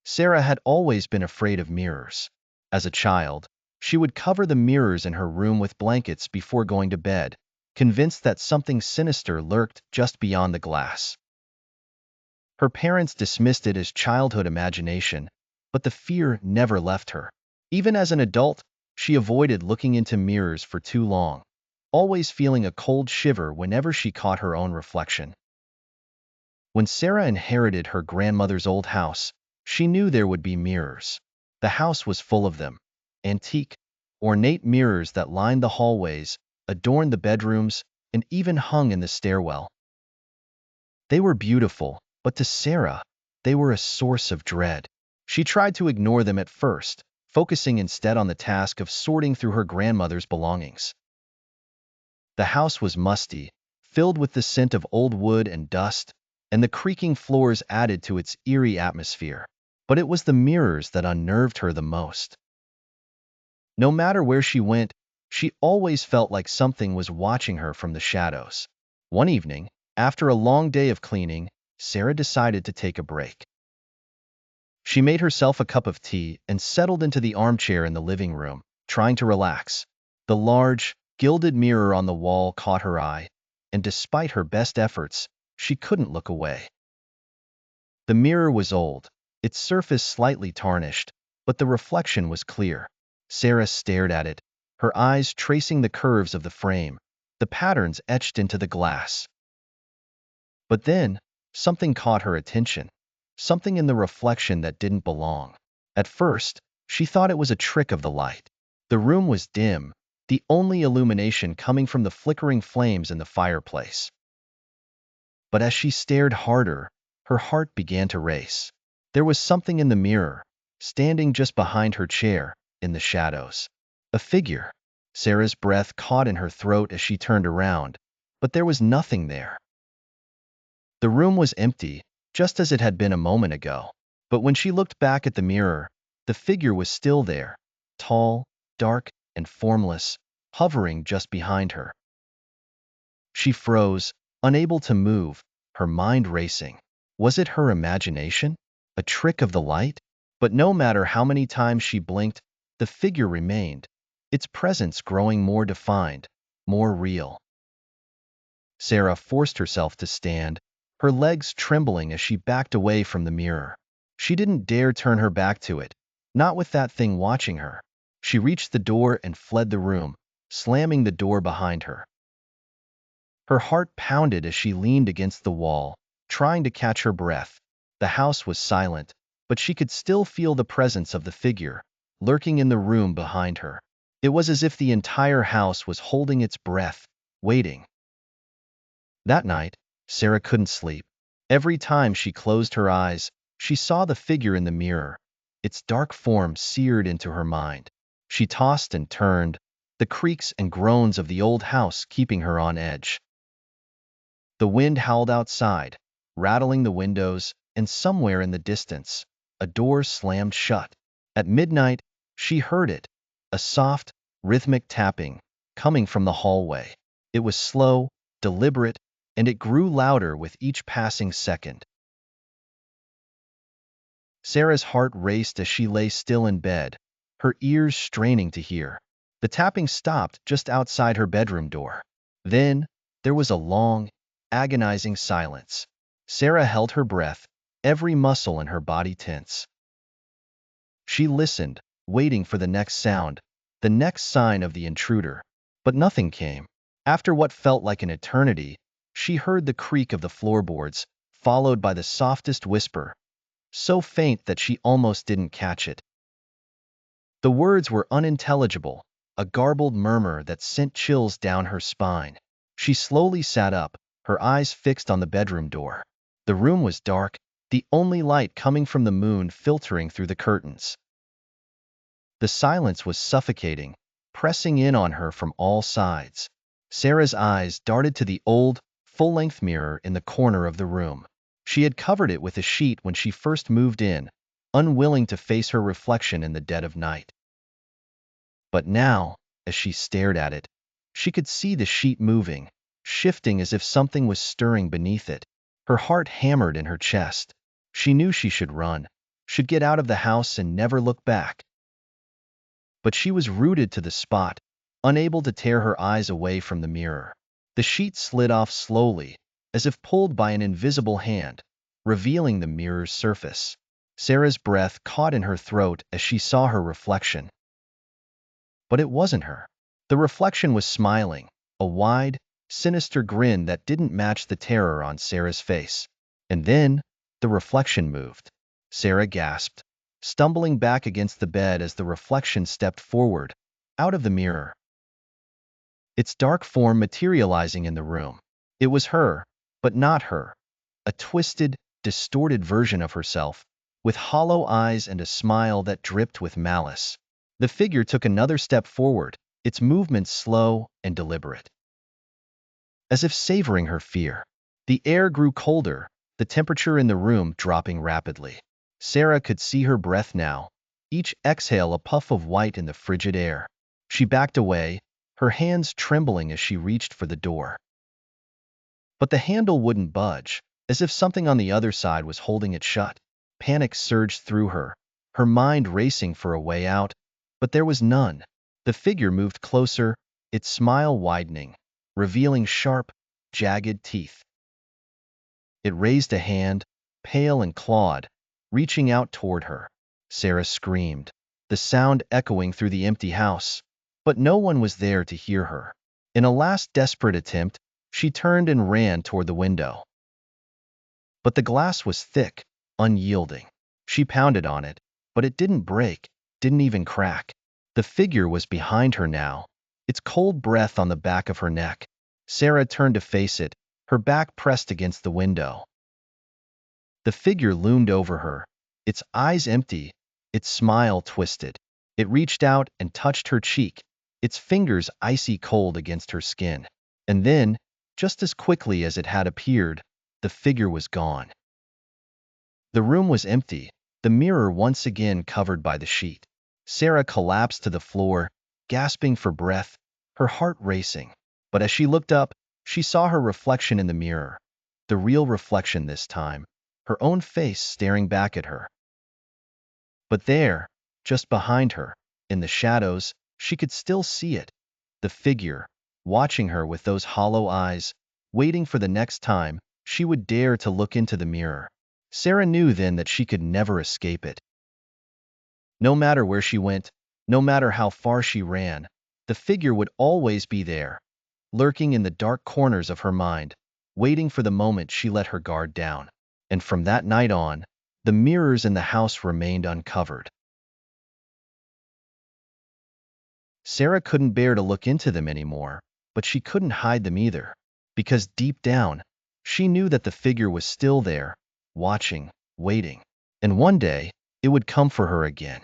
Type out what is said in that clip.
Sarah had always been afraid of mirrors. As a child, she would cover the mirrors in her room with blankets before going to bed, convinced that something sinister lurked just beyond the glass. Her parents dismissed it as childhood imagination, but the fear never left her. Even as an adult, she avoided looking into mirrors for too long, always feeling a cold shiver whenever she caught her own reflection. When Sarah inherited her grandmother's old house, she knew there would be mirrors. The house was full of them. Antique, ornate mirrors that lined the hallways, adorned the bedrooms, and even hung in the stairwell. They were beautiful, but to Sarah, they were a source of dread. She tried to ignore them at first, focusing instead on the task of sorting through her grandmother's belongings. The house was musty, filled with the scent of old wood and dust, and the creaking floors added to its eerie atmosphere. But it was the mirrors that unnerved her the most. No matter where she went, she always felt like something was watching her from the shadows. One evening, after a long day of cleaning, Sarah decided to take a break. She made herself a cup of tea and settled into the armchair in the living room, trying to relax. The large, gilded mirror on the wall caught her eye, and despite her best efforts, she couldn't look away. The mirror was old, its surface slightly tarnished, but the reflection was clear. Sarah stared at it, her eyes tracing the curves of the frame, the patterns etched into the glass. But then, something caught her attention, something in the reflection that didn't belong. At first, she thought it was a trick of the light. The room was dim, the only illumination coming from the flickering flames in the fireplace. But as she stared harder, her heart began to race. There was something in the mirror, standing just behind her chair, in the shadows. A figure. Sarah's breath caught in her throat as she turned around, but there was nothing there. The room was empty, just as it had been a moment ago. But when she looked back at the mirror, the figure was still there, tall, dark, and formless, hovering just behind her. She froze, unable to move, her mind racing. Was it her imagination? A trick of the light? But no matter how many times she blinked, the figure remained, its presence growing more defined, more real. Sarah forced herself to stand, her legs trembling as she backed away from the mirror. She didn't dare turn her back to it, not with that thing watching her. She reached the door and fled the room, slamming the door behind her. Her heart pounded as she leaned against the wall, trying to catch her breath. The house was silent, but she could still feel the presence of the figure, lurking in the room behind her. It was as if the entire house was holding its breath, waiting. That night, Sarah couldn't sleep. Every time she closed her eyes, she saw the figure in the mirror, its dark form seared into her mind. She tossed and turned, the creaks and groans of the old house keeping her on edge. The wind howled outside, rattling the windows, and somewhere in the distance, a door slammed shut. At midnight, she heard it, a soft, rhythmic tapping, coming from the hallway. It was slow, deliberate, and it grew louder with each passing second. Sarah's heart raced as she lay still in bed, her ears straining to hear. The tapping stopped just outside her bedroom door. Then, there was a long, agonizing silence. Sarah held her breath, every muscle in her body tense. She listened, waiting for the next sound, the next sign of the intruder. But nothing came. After what felt like an eternity, she heard the creak of the floorboards, followed by the softest whisper, so faint that she almost didn't catch it. The words were unintelligible, a garbled murmur that sent chills down her spine. She slowly sat up, her eyes fixed on the bedroom door. The room was dark, the only light coming from the moon filtering through the curtains. The silence was suffocating, pressing in on her from all sides. Sarah's eyes darted to the old, full-length mirror in the corner of the room. She had covered it with a sheet when she first moved in, unwilling to face her reflection in the dead of night. But now, as she stared at it, she could see the sheet moving, shifting as if something was stirring beneath it. Her heart hammered in her chest. She knew she should run, should get out of the house and never look back. But she was rooted to the spot, unable to tear her eyes away from the mirror. The sheet slid off slowly, as if pulled by an invisible hand, revealing the mirror's surface. Sarah's breath caught in her throat as she saw her reflection. But it wasn't her. The reflection was smiling, a wide, sinister grin that didn't match the terror on Sarah's face. And then, the reflection moved. Sarah gasped, stumbling back against the bed as the reflection stepped forward, out of the mirror. Its dark form materializing in the room. It was her, but not her. A twisted, distorted version of herself, with hollow eyes and a smile that dripped with malice. The figure took another step forward, its movements slow and deliberate. As if savoring her fear. The air grew colder, the temperature in the room dropping rapidly. Sarah could see her breath now, each exhale a puff of white in the frigid air. She backed away, her hands trembling as she reached for the door. But the handle wouldn't budge, as if something on the other side was holding it shut. Panic surged through her, her mind racing for a way out, but there was none. The figure moved closer, its smile widening, revealing sharp, jagged teeth. It raised a hand, pale and clawed, reaching out toward her. Sarah screamed, the sound echoing through the empty house, but no one was there to hear her. In a last desperate attempt, she turned and ran toward the window. But the glass was thick, unyielding. She pounded on it, but it didn't break, didn't even crack. The figure was behind her now, its cold breath on the back of her neck. Sarah turned to face it, her back pressed against the window. The figure loomed over her, its eyes empty, its smile twisted. It reached out and touched her cheek, its fingers icy cold against her skin. And then, just as quickly as it had appeared, the figure was gone. The room was empty, the mirror once again covered by the sheet. Sarah collapsed to the floor, gasping for breath, her heart racing. But as she looked up, she saw her reflection in the mirror. The real reflection this time, her own face staring back at her. But there, just behind her, in the shadows, she could still see it. The figure, watching her with those hollow eyes, waiting for the next time she would dare to look into the mirror. Sarah knew then that she could never escape it. No matter where she went, no matter how far she ran, the figure would always be there, lurking in the dark corners of her mind, waiting for the moment she let her guard down. And from that night on, the mirrors in the house remained uncovered. Sarah couldn't bear to look into them anymore, but she couldn't hide them either, because deep down, she knew that the figure was still there, watching, waiting. And one day, it would come for her again.